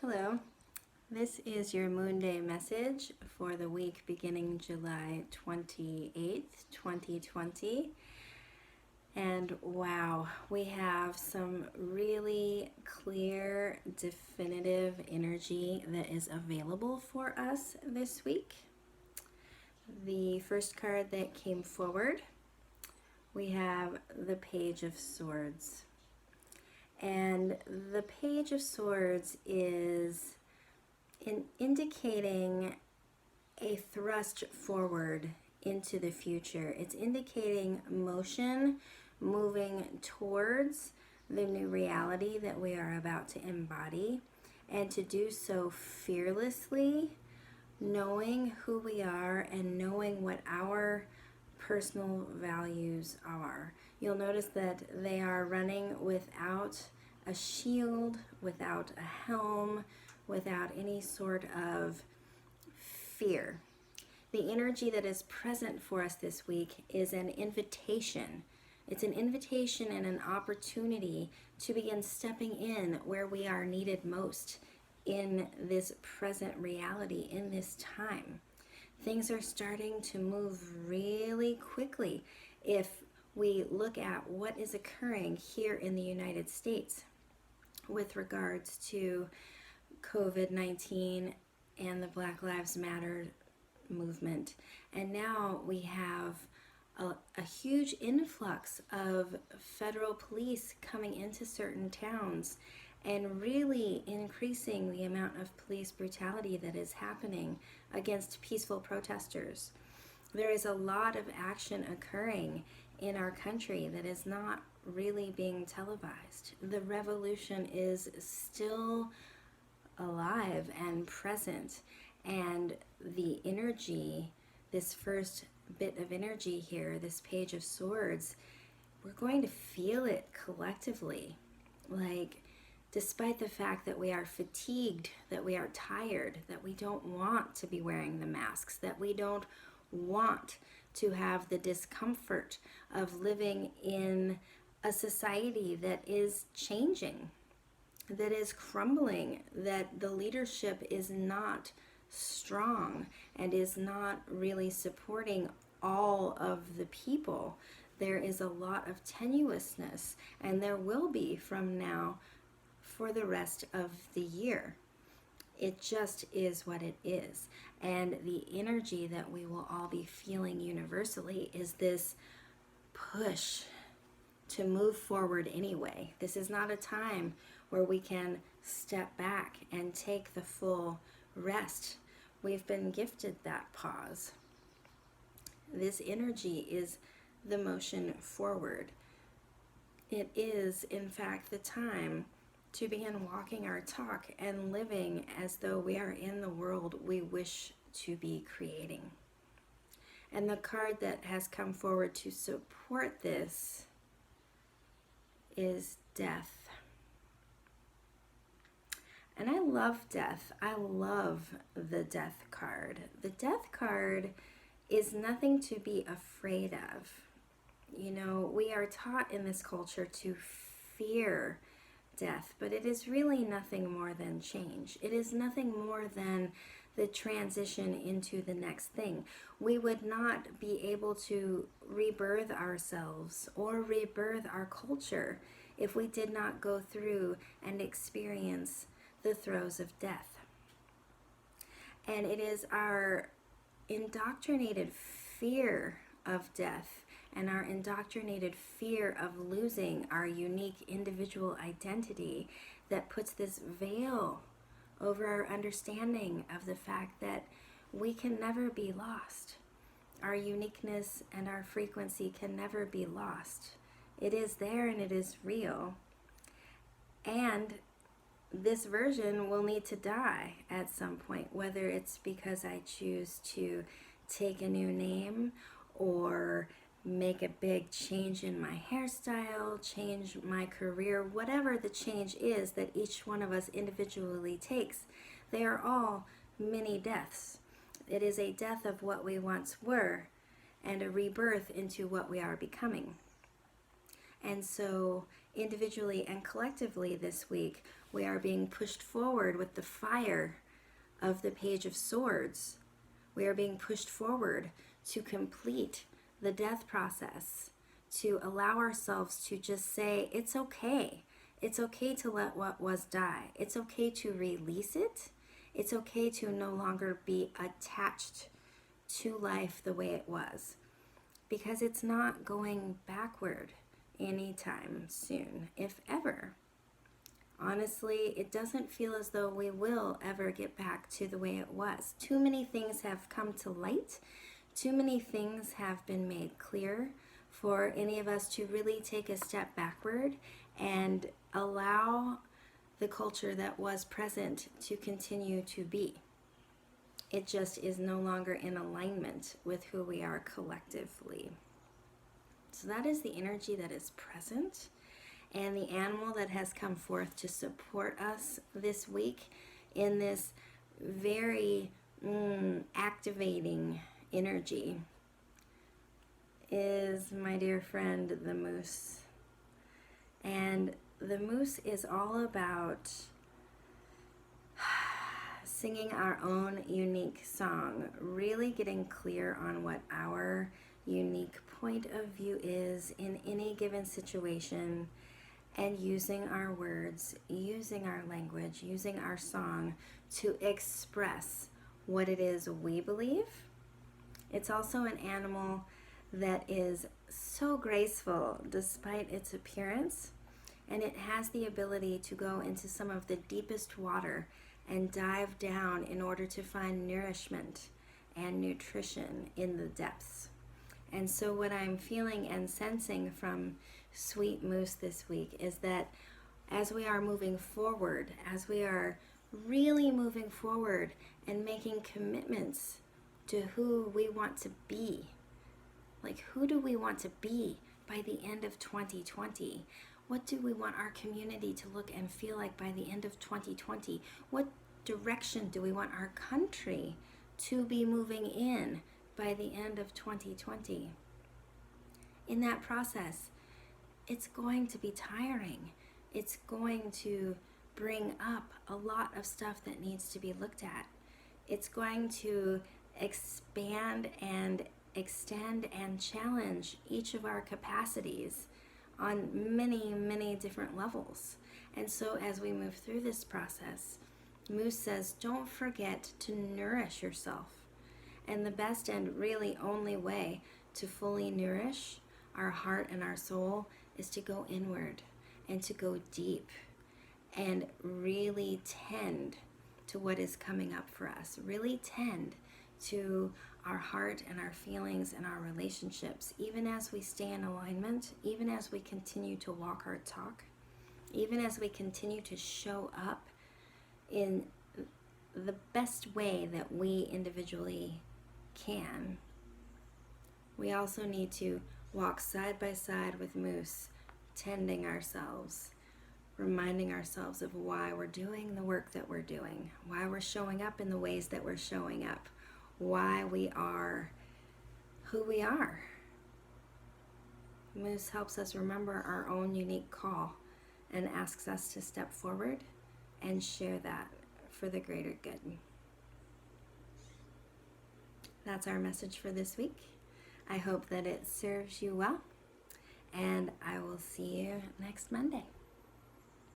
Hello, this is your Moonday Message for the week beginning July 28th, 2020. And wow, we have some really clear, definitive energy that is available for us this week. The first card that came forward, we have the Page of Swords. And the Page of Swords is indicating a thrust forward into the future. It's indicating motion, moving towards the new reality that we are about to embody, and to do so fearlessly, knowing who we are and knowing what our personal values are. You'll notice that they are running without a shield, without a helm, without any sort of fear. The energy that is present for us this week is an invitation. It's an invitation and an opportunity to begin stepping in where we are needed most in this present reality, in this time. Things are starting to move really quickly if we look at what is occurring here in the United States with regards to COVID-19 and the Black Lives Matter movement. And now we have a huge influx of federal police coming into certain towns and really increasing the amount of police brutality that is happening against peaceful protesters. There is a lot of action occurring in our country that is not really being televised. The revolution is still alive and present, and the energy, this first bit of energy here, this Page of Swords, we're going to feel it collectively. Like, despite the fact that we are fatigued, that we are tired, that we don't want to be wearing the masks, that we don't want to have the discomfort of living in a society that is changing, that is crumbling, that the leadership is not strong and is not really supporting all of the people. There is a lot of tenuousness, and there will be from now for the rest of the year. It just is what it is. And the energy that we will all be feeling universally is this push to move forward anyway. This is not a time where we can step back and take the full rest. We've been gifted that pause. This energy is the motion forward. It is, in fact, the time to begin walking our talk and living as though we are in the world we wish to be creating. And the card that has come forward to support this is Death. And I love death. I love the Death card. The Death card is nothing to be afraid of. You know, we are taught in this culture to fear death, but it is really nothing more than change. It is nothing more than the transition into the next thing. We would not be able to rebirth ourselves or rebirth our culture if we did not go through and experience the throes of death. And it is our indoctrinated fear of death and our indoctrinated fear of losing our unique individual identity that puts this veil over our understanding of the fact that we can never be lost. Our uniqueness and our frequency can never be lost. It is there and it is real. And this version will need to die at some point, whether it's because I choose to take a new name or make a big change in my hairstyle, change my career, whatever the change is that each one of us individually takes. They are all mini deaths. It is a death of what we once were and a rebirth into what we are becoming. And so individually and collectively this week, we are being pushed forward with the fire of the Page of Swords. We are being pushed forward to complete the death process, to allow ourselves to just say, it's okay. It's okay to let what was die. It's okay to release it. It's okay to no longer be attached to life the way it was, because it's not going backward anytime soon, if ever. Honestly, it doesn't feel as though we will ever get back to the way it was. Too many things have come to light. Too many things have been made clear for any of us to really take a step backward and allow the culture that was present to continue to be. It just is no longer in alignment with who we are collectively. So that is the energy that is present. And the animal that has come forth to support us this week in this very activating energy is my dear friend, the moose. And the moose is all about singing our own unique song, really getting clear on what our unique point of view is in any given situation, and using our words, using our language, using our song to express what it is we believe. It's also an animal that is so graceful despite its appearance, and it has the ability to go into some of the deepest water and dive down in order to find nourishment and nutrition in the depths. And so what I'm feeling and sensing from Sweet Moose this week is that as we are moving forward, as we are really moving forward and making commitments to who we want to be, like who do we want to be by the end of 2020? What do we want our community to look and feel like by the end of 2020? What direction do we want our country to be moving in by the end of 2020? In that process, it's going to be tiring. It's going to bring up a lot of stuff that needs to be looked at. It's going to expand and extend and challenge each of our capacities on many, many different levels. And so as we move through this process, Moose says, don't forget to nourish yourself. And the best and really only way to fully nourish our heart and our soul is to go inward and to go deep and really tend to what is coming up for us. Really tend to our heart and our feelings and our relationships, even as we stay in alignment, even as we continue to walk our talk, even as we continue to show up in the best way that we individually can. We also need to walk side by side with Moose, tending ourselves, reminding ourselves of why we're doing the work that we're doing, why we're showing up in the ways that we're showing up, why we are who we are. Moose helps us remember our own unique call and asks us to step forward and share that for the greater good. That's our message for this week. I hope that it serves you well, and I will see you next Monday.